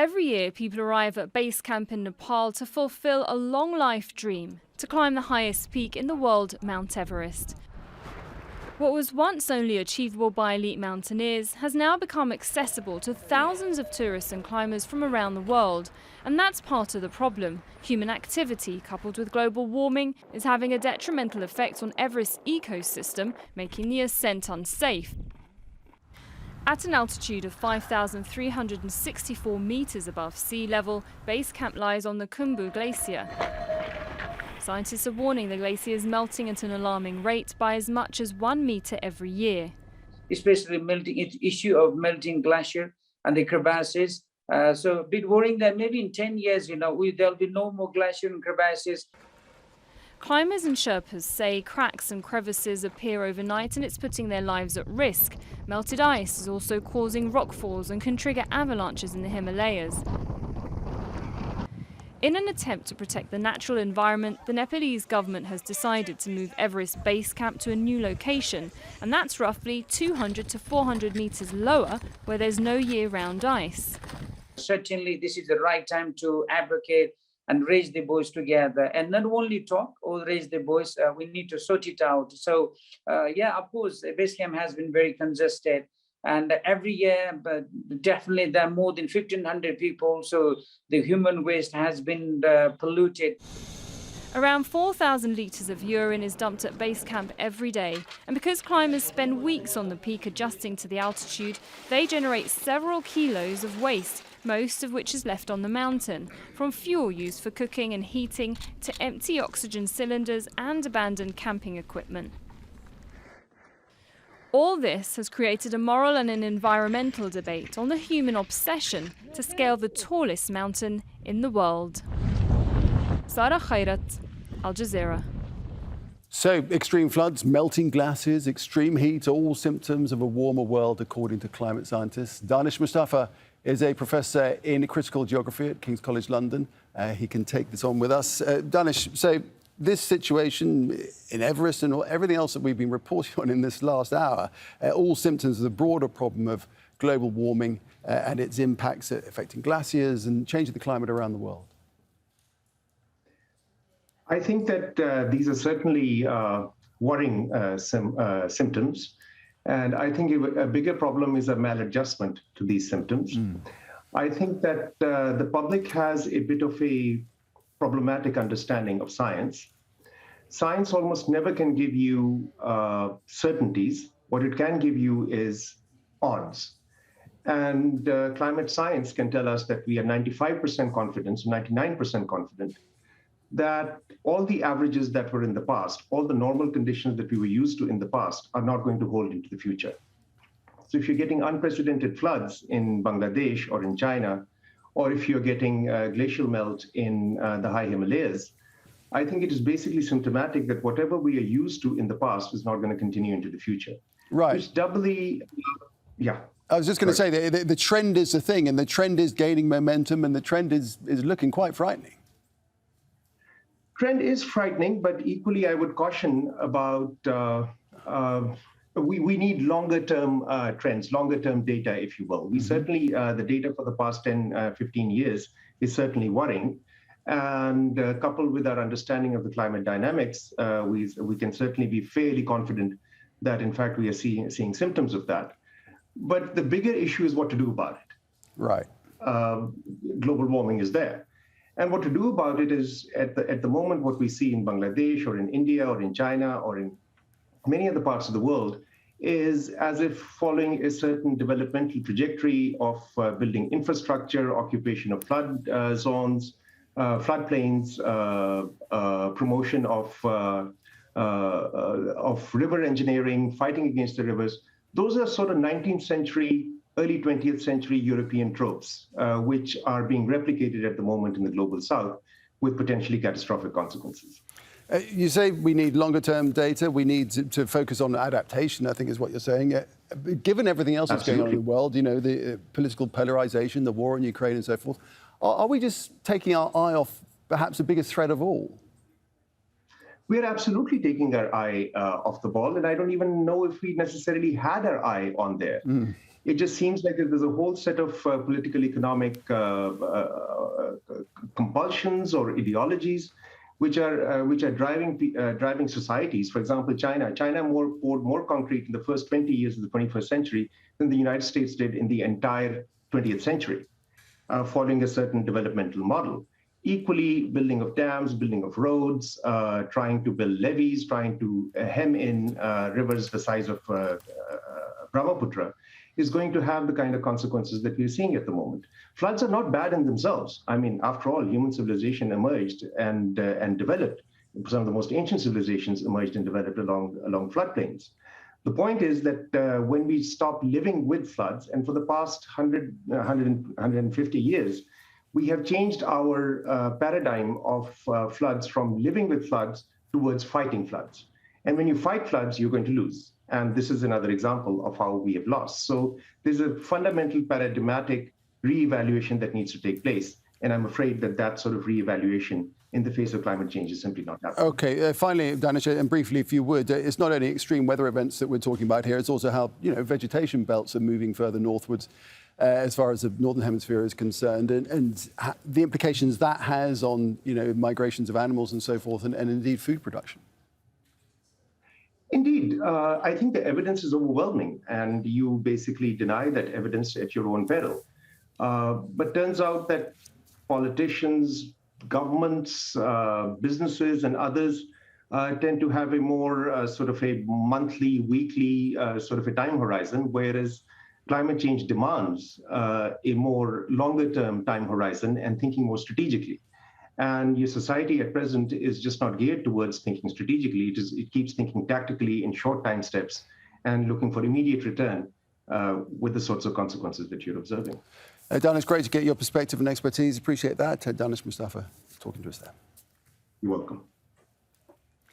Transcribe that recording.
Every year, people arrive at base camp in Nepal to fulfill a long life dream, to climb the highest peak in the world, Mount Everest. What was once only achievable by elite mountaineers has now become accessible to thousands of tourists and climbers from around the world. And that's part of the problem. Human activity, coupled with global warming, is having a detrimental effect on Everest's ecosystem, making the ascent unsafe. At an altitude of 5,364 meters above sea level, base camp lies on the Khumbu Glacier. Scientists are warning the glacier is melting at an alarming rate by as much as 1 meter every year. Especially issue of melting glacier and the crevasses. So a bit worrying that maybe in 10 years, there'll be no more glacier and crevasses. Climbers and Sherpas say cracks and crevices appear overnight and it's putting their lives at risk. Melted ice is also causing rockfalls and can trigger avalanches in the Himalayas. In an attempt to protect the natural environment, the Nepalese government has decided to move Everest base camp to a new location, and that's roughly 200 to 400 meters lower, where there's no year-round ice. Certainly, this is the right time to advocate and raise the voice together, and not only talk or raise the voice, we need to sort it out. So, of course, base camp has been very congested. And every year, but definitely there are more than 1,500 people, so the human waste has been polluted. Around 4,000 litres of urine is dumped at base camp every day. And because climbers spend weeks on the peak adjusting to the altitude, they generate several kilos of waste, most of which is left on the mountain, from fuel used for cooking and heating to empty oxygen cylinders and abandoned camping equipment. All this has created a moral and an environmental debate on the human obsession to scale the tallest mountain in the world. Sara, Khairat, Al Jazeera. So, extreme floods, melting glaciers, extreme heat, all symptoms of a warmer world, according to climate scientists. Danish Mustafa is a professor in critical geography at King's College London. He can take this on with us. Danish, so this situation in Everest and everything else that we've been reporting on in this last hour, all symptoms of the broader problem of global warming and its impacts affecting glaciers and changing the climate around the world. I think that these are certainly worrying symptoms. And I think a bigger problem is a maladjustment to these symptoms. I think that the public has a bit of a problematic understanding of science. Science almost never can give you certainties. What it can give you is odds. And climate science can tell us that we are 95% confident, 99% confident, that all the averages that were in the past, all the normal conditions that we were used to in the past are not going to hold into the future. So if you're getting unprecedented floods in Bangladesh or in China, or if you're getting glacial melt in the high Himalayas, I think it is basically symptomatic that whatever we are used to in the past is not going to continue into the future. Right. Which doubly, I was just going to say the trend is the thing, and the trend is gaining momentum, and the trend is looking quite frightening. Trend is frightening, but equally I would caution about we need longer-term trends, longer-term data, if you will. We certainly, the data for the past 10, 15 years is certainly worrying. And coupled with our understanding of the climate dynamics, we can certainly be fairly confident that, in fact, we are seeing symptoms of that. But the bigger issue is what to do about it. Right. Global warming is there. And what to do about it is, at the moment, what we see in Bangladesh or in India or in China or in many other parts of the world is as if following a certain developmental trajectory of building infrastructure, occupation of flood zones, floodplains, promotion of river engineering, fighting against the rivers. Those are sort of 19th century, early 20th century European tropes, which are being replicated at the moment in the global south with potentially catastrophic consequences. You say we need longer-term data. We need to focus on adaptation, I think is what you're saying. Given everything else that's going on in the world, the political polarization, the war in Ukraine and so forth, are we just taking our eye off perhaps the biggest threat of all? We're absolutely taking our eye off the ball, and I don't even know if we necessarily had our eye on there. It just seems like there's a whole set of political economic compulsions or ideologies which are driving societies. For example, China poured more concrete in the first 20 years of the 21st century than the United States did in the entire 20th century, following a certain developmental model. Equally, building of dams, building of roads, trying to build levees, trying to hem in rivers the size of Brahmaputra is going to have the kind of consequences that we're seeing at the moment. Floods are not bad in themselves. I mean, after all, human civilization emerged and developed. Some of the most ancient civilizations emerged and developed along floodplains. The point is that when we stop living with floods, and for the past 150 years, we have changed our paradigm of floods from living with floods towards fighting floods. And when you fight floods, you're going to lose. And this is another example of how we have lost. So there's a fundamental paradigmatic reevaluation that needs to take place. And I'm afraid that that sort of reevaluation in the face of climate change is simply not happening. Okay, finally, Danish, and briefly, if you would, it's not only extreme weather events that we're talking about here, it's also how, vegetation belts are moving further northwards as far as the Northern Hemisphere is concerned, and the implications that has on, migrations of animals and so forth, and indeed food production. Indeed, I think the evidence is overwhelming, and you basically deny that evidence at your own peril. But turns out that politicians, governments, businesses, and others tend to have a more sort of a monthly, weekly sort of a time horizon, whereas climate change demands a more longer-term time horizon and thinking more strategically. And your society at present is just not geared towards thinking strategically. It keeps thinking tactically in short time steps and looking for immediate return with the sorts of consequences that you're observing. Danish, great to get your perspective and expertise. Appreciate that. Danish Mustafa talking to us there. You're welcome.